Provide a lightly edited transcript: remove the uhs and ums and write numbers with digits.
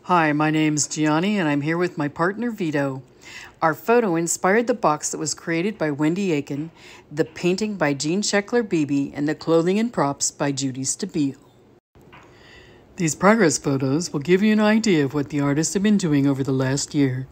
Hi, my name's Gianni, and I'm here with my partner Vito. Our photo inspired the box that was created by Wendy Aiken, the painting by Jean Sheckler Beebe, and the clothing and props by Judy Stabile. These progress photos will give you an idea of what the artists have been doing over the last year.